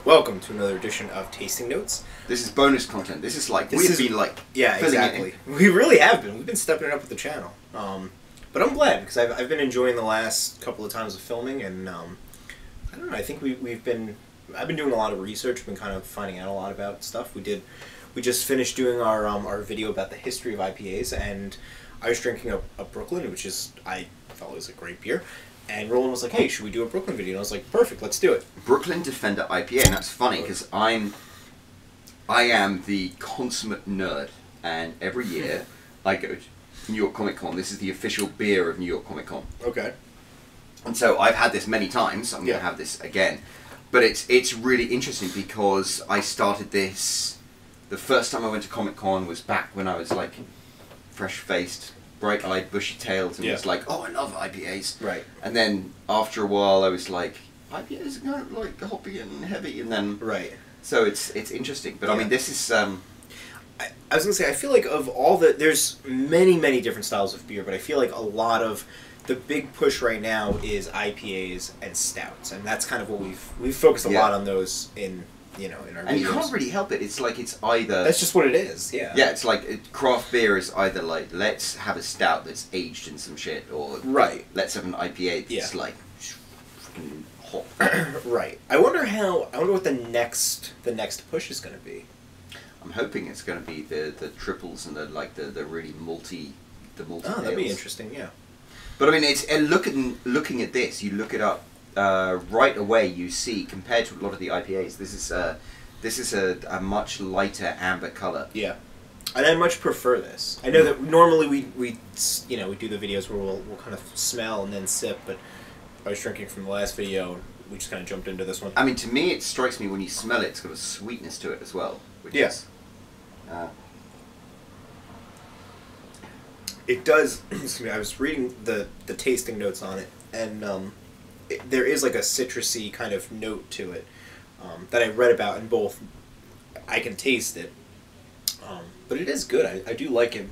Welcome to another edition of Tasting Notes. This is bonus content. This is like, we've been like, yeah, exactly. We really have been. We've been stepping it up with the channel. But I'm glad because I've been enjoying the last couple of times of filming, and I don't know. I think I've been doing a lot of research. I've been kind of finding out a lot about stuff. We just finished doing our video about the history of IPAs, and I was drinking a Brooklyn, which I thought was a great beer. And Roland was like, "Hey, should we do a Brooklyn video?" And I was like, "Perfect, let's do it." Brooklyn Defender IPA, and that's funny because I am the consummate nerd, and every year I go to New York Comic Con. This is the official beer of New York Comic Con. Okay. And so I've had this many times. I'm going to have this again, but it's really interesting because I started this. The first time I went to Comic Con was back when I was like fresh-faced, bright-eyed, bushy-tailed, and was like, "Oh, I love IPAs." Right. And then after a while, I was like, "IPAs are kind of like hoppy and heavy," and then So it's interesting, but I mean, this is. I was gonna say, I feel like of all there's many different styles of beer, but I feel like a lot of the big push right now is IPAs and stouts, and that's kind of what we've focused a lot on those in our videos. And you can't really help it. It's like it's either... That's just what it is, yeah. Yeah, it's like craft beer is either like, let's have a stout that's aged in some shit, or let's have an IPA that's like fucking hot. Right. I wonder what the next push is going to be. I'm hoping it's going to be the triples and the really malty Oh, that'd be interesting, yeah. But I mean, it's looking at this, you look it up. Right away, you see, compared to a lot of the IPAs, this is a much lighter amber color. Yeah, and I much prefer this. I know that normally we do the videos where we'll kind of smell and then sip, but I was drinking from the last video. We just kind of jumped into this one. I mean, to me, it strikes me when you smell it, it's got a sweetness to it as well. Which is, it does. Excuse me. I was reading the tasting notes on it, and there is like a citrusy kind of note to it that I read about, and both I can taste it, but it is good. I do like it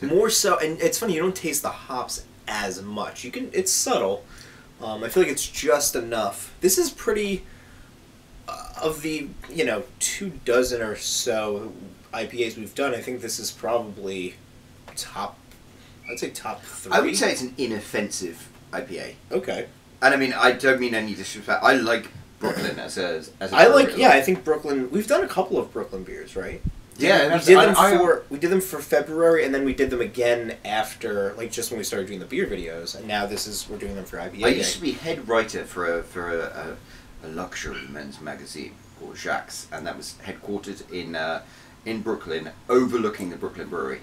more so, and it's funny, you don't taste the hops as much. It's subtle. I feel like it's just enough. This is pretty of the 24 or so IPAs we've done. I think this is probably top. I'd say top 3. I would say it's an inoffensive IPA. Okay. And I mean, I don't mean any disrespect. I like Brooklyn as a I think Brooklyn. We've done a couple of Brooklyn beers, right? Yeah, we did them for February, and then we did them again after, like, just when we started doing the beer videos, and now we're doing them for IPA. I used to be head writer for a luxury men's magazine called Jacques, and that was headquartered in Brooklyn, overlooking the Brooklyn Brewery.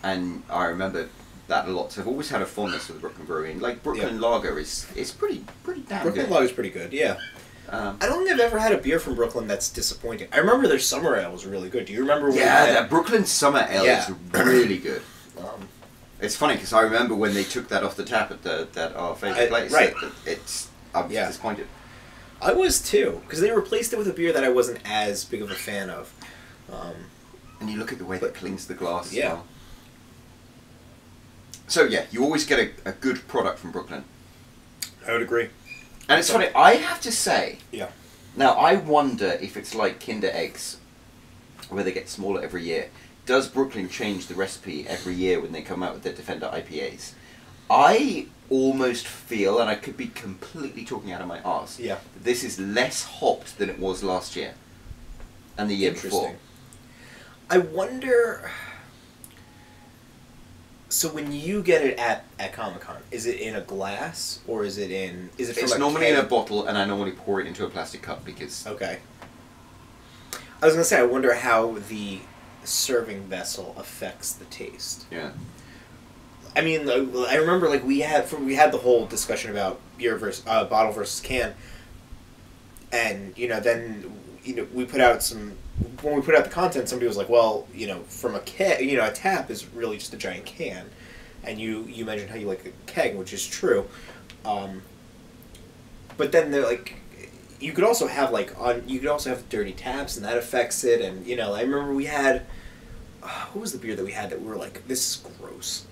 And I remember that a lot. So I've always had a fondness for the Brooklyn Brewery. And like Brooklyn Lager is pretty damn good. Brooklyn Lager is pretty good, yeah. I don't think I've ever had a beer from Brooklyn that's disappointing. I remember their summer ale was really good. Do you remember when that Brooklyn summer ale is really good. It's funny because I remember when they took that off the tap at our favourite place. Right. I was disappointed. I was too, because they replaced it with a beer that I wasn't as big of a fan of. And you look at the way that clings to the glass as well. So yeah, you always get a good product from Brooklyn. I would agree. And it's funny, I have to say, now I wonder if it's like Kinder Eggs, where they get smaller every year. Does Brooklyn change the recipe every year when they come out with their Defender IPAs? I almost feel, and I could be completely talking out of my arse, that this is less hopped than it was last year and the year before. I wonder... So when you get it at Comic-Con, is it in a glass, or is it from It's normally in a bottle, and I normally pour it into a plastic cup because... Okay. I was going to say, I wonder how the serving vessel affects the taste. Yeah. I mean, I remember like we had the whole discussion about beer versus bottle versus can, and then we put out when we put out the content, somebody was like, well, from a keg, a tap is really just a giant can, and you mentioned how you like a keg, which is true, but then they're like, you could also have dirty taps, and that affects it, and I remember we had, what was the beer that we had that we were like, this is gross.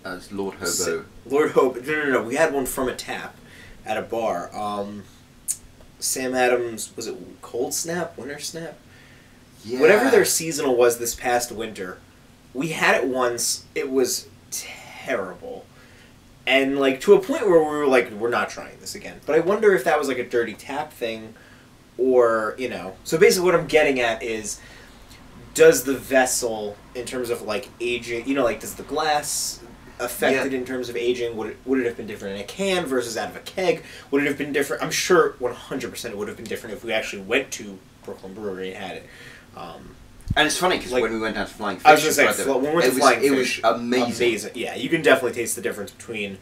As Lord Hobo. Lord Hobo. No. We had one from a tap at a bar. Sam Adams, was it Cold Snap, Winter Snap? Yeah. Whatever their seasonal was this past winter, we had it once. It was terrible. And, like, to a point where we were like, we're not trying this again. But I wonder if that was, like, a dirty tap thing or, you know. So basically what I'm getting at is, does the vessel, in terms of, like, aging, you know, like, does the glass affect it in terms of aging? Would it have been different in a can versus out of a keg? Would it have been different? I'm sure 100% it would have been different if we actually went to Brooklyn Brewery and had it. And it's funny because when we went down to Flying Fish, I was going to say, when we went to Flying Fish, it was amazing. Yeah, you can definitely taste the difference between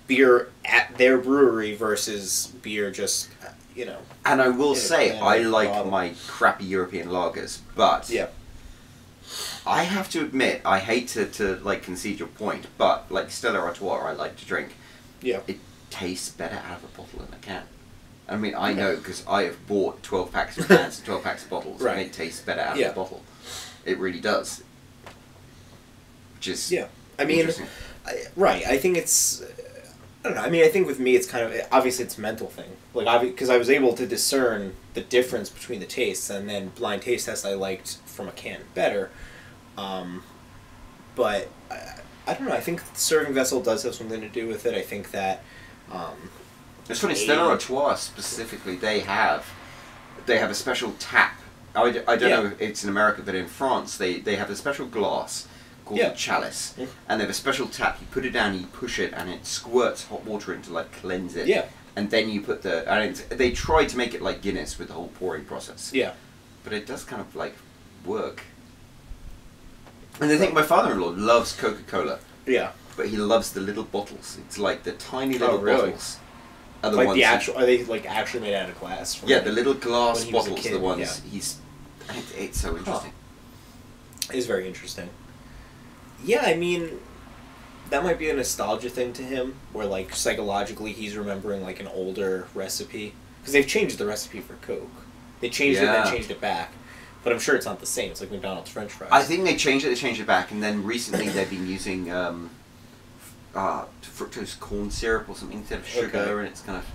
beer at their brewery versus beer just, you know. And I will say, I like my crappy European lagers, but I have to admit, I hate to like concede your point, but like Stella Artois, I like to drink. Yeah, it tastes better out of a bottle than a can. I mean, I know because I have bought 12 packs of cans and 12 packs of bottles, and it tastes better out of a bottle. It really does. Which is I mean, right. I think it's, I don't know. I mean, I think with me, it's kind of, obviously it's a mental thing. Like, because I was able to discern the difference between the tastes, and then blind taste test I liked from a can better. But I don't know. I think the serving vessel does have something to do with it. I think that. It's funny. Stella Artois specifically, they have a special tap. I don't know if it's in America, but in France they have a special glass called the chalice, and they have a special tap. You put it down, you push it, and it squirts hot water in to like cleanse it. Yeah. And then you put they tried to make it like Guinness with the whole pouring process. Yeah. But it does kind of like work. And I think my father-in-law loves Coca-Cola. Yeah. But he loves the little bottles. It's like the tiny little bottles. Are the like ones the actual, are they like actually made out of glass? Yeah, the little glass bottles. The ones it's so interesting. It is very interesting. Yeah, I mean, that might be a nostalgia thing to him, where like psychologically he's remembering like an older recipe, because they've changed the recipe for Coke. They changed it and then changed it back. But I'm sure it's not the same. It's like McDonald's French fries. I think they changed it back, and then recently they've been using fructose corn syrup or something instead of sugar, and it's kind of.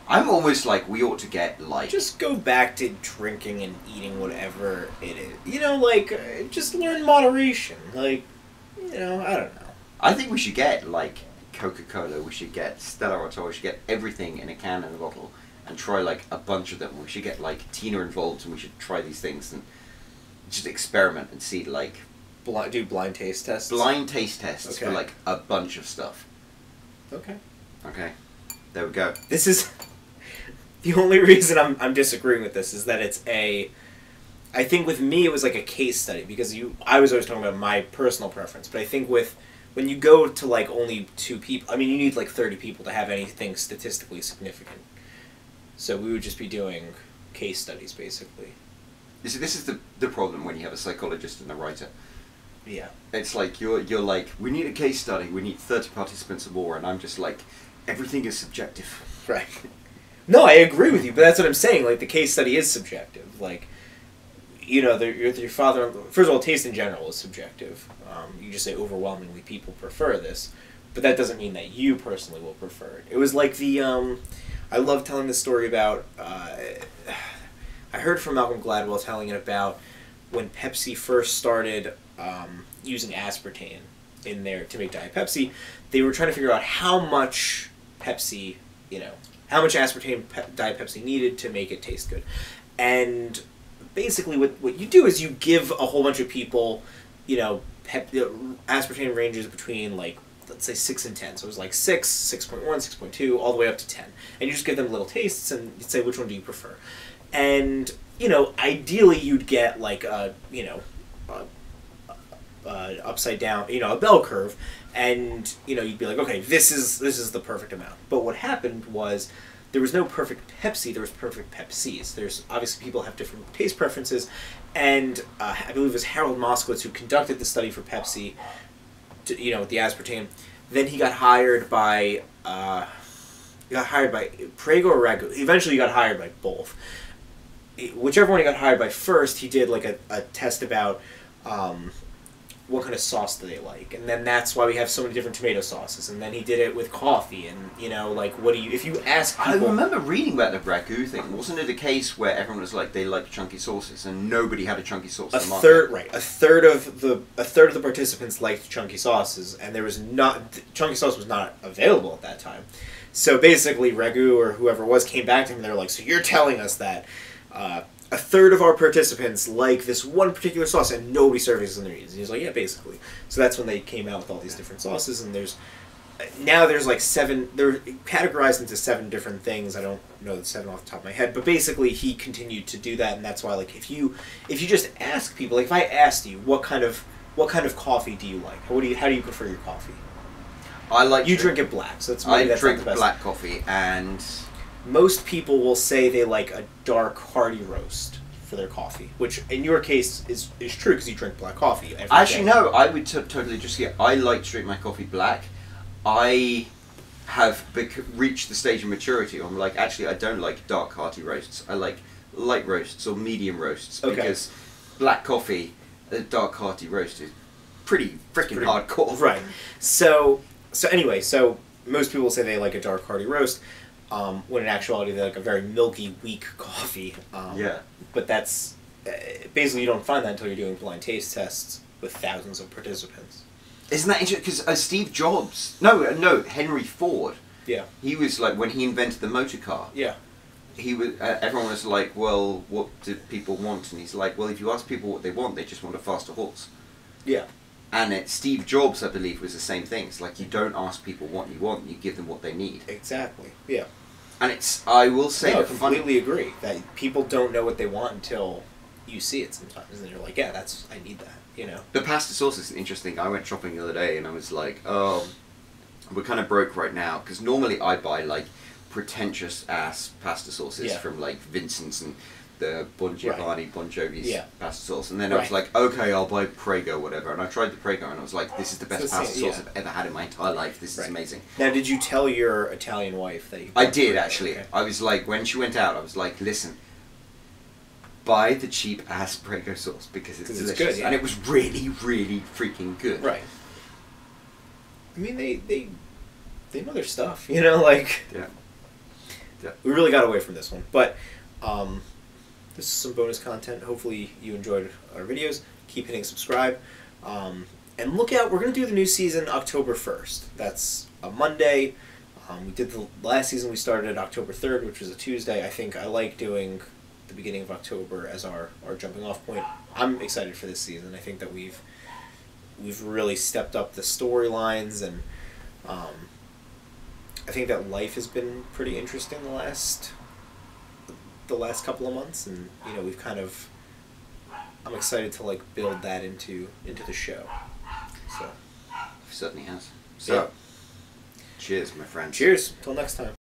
I'm almost like we ought to get like. Just go back to drinking and eating whatever it is. You know, like just learn moderation. Like, you know, I don't know. I think we should get like Coca-Cola. We should get Stella Artois. We should get everything in a can and a bottle. And try like a bunch of them. We should get like Tina involved, and we should try these things and just experiment and see like. Do blind taste tests. Blind taste tests for like a bunch of stuff. Okay. Okay. There we go. This is the only reason I'm disagreeing with this is that it's a. I think with me it was like a case study because I was always talking about my personal preference, but I think when you go to like only 2 people, I mean you need like 30 people to have anything statistically significant. So we would just be doing case studies, basically. You see, this is the problem when you have a psychologist and a writer. Yeah. It's like, you're like, we need a case study, we need 30 participants or more, and I'm just like, everything is subjective. Right. No, I agree with you, but that's what I'm saying. Like, the case study is subjective. Like, you know, your father... First of all, taste in general is subjective. You just say overwhelmingly people prefer this, but that doesn't mean that you personally will prefer it. It was like the... I love telling this story about... I heard from Malcolm Gladwell telling it about when Pepsi first started using aspartame in there to make Diet Pepsi. They were trying to figure out how much Pepsi, how much aspartame Diet Pepsi needed to make it taste good. And basically what you do is you give a whole bunch of people, aspartame ranges between like, let's say 6 and 10. So it was like 6, 6.1, 6.2, all the way up to 10. And you just give them little tastes and you'd say, which one do you prefer? And, ideally you'd get like a, upside down, a bell curve. And, you'd be like, okay, this is the perfect amount. But what happened was there was no perfect Pepsi, there was perfect Pepsis. There's obviously people have different taste preferences. And I believe it was Harold Moskowitz who conducted the study for Pepsi, with the aspartame. Then he got hired by Prego or Ragu. Eventually he got hired by both. Whichever one he got hired by first, he did like a test about sauce do they like, and then that's why we have so many different tomato sauces. And then he did it with coffee, and like what do you, if you ask people, I remember reading about the ragu thing. Wasn't it a case where everyone was like they like chunky sauces and nobody had a chunky sauce? A third of the participants liked chunky sauces, and chunky sauce was not available at that time. So basically ragu or whoever it was came back to him and they're like, so you're telling us that a third of our participants like this one particular sauce and nobody serves it in their eats. And he's like, yeah, basically. So that's when they came out with all these different sauces, and there's like 7, they're categorized into 7 different things. I don't know the 7 off the top of my head, but basically he continued to do that, and that's why, like, if you just ask people, like if I asked you what kind of coffee do you like? How do you prefer your coffee? You drink it black, so that's drink black coffee, and most people will say they like a dark, hearty roast for their coffee, which in your case is true because you drink black coffee every Actually, day. no, I would totally just get. I like to drink my coffee black. I have reached the stage of maturity where I'm like, actually, I don't like dark, hearty roasts. I like light roasts or medium roasts, because black coffee, a dark, hearty roast is pretty freaking hardcore. Right. So anyway, most people say they like a dark, hearty roast. When in actuality they like a very milky, weak coffee. Yeah. But that's basically you don't find that until you're doing blind taste tests with thousands of participants. Isn't that interesting? Because Steve Jobs, Henry Ford. Yeah. He was like, when he invented the motor car. Yeah. He was. Everyone was like, well, what do people want? And he's like, well, if you ask people what they want, they just want a faster horse. Yeah. And Steve Jobs, I believe, was the same thing. It's like you don't ask people what you want, you give them what they need. Exactly. Yeah. And I will say, I completely agree that people don't know what they want until you see it sometimes, and you're like, yeah, I need that, you know. The pasta sauce is interesting. I went shopping the other day, and I was like, oh, we're kind of broke right now, because normally I buy like pretentious ass pasta sauces from like Vincent's and the Bon Jovi's pasta sauce, and then I was like, okay, I'll buy Prego, whatever, and I tried the Prego, and I was like, this is the best pasta sauce I've ever had in my entire life. This is amazing. Now, did you tell your Italian wife that you? I did actually. Okay. I was like, when she went out, I was like, listen, buy the cheap ass Prego sauce because it's delicious, good, and it was really, really freaking good. Right. I mean, they know their stuff, you know, like. Yeah. We really got away from this one, but. This is some bonus content. Hopefully you enjoyed our videos. Keep hitting subscribe. And look out, we're going to do the new season October 1st. That's a Monday. We did the last season, we started at October 3rd, which was a Tuesday. I think I like doing the beginning of October as our jumping off point. I'm excited for this season. I think that we've really stepped up the storylines, and I think that life has been pretty interesting the last couple of months, and you know I'm excited to like build that into the show. So certainly has. So cheers, my friend. Cheers. Till next time.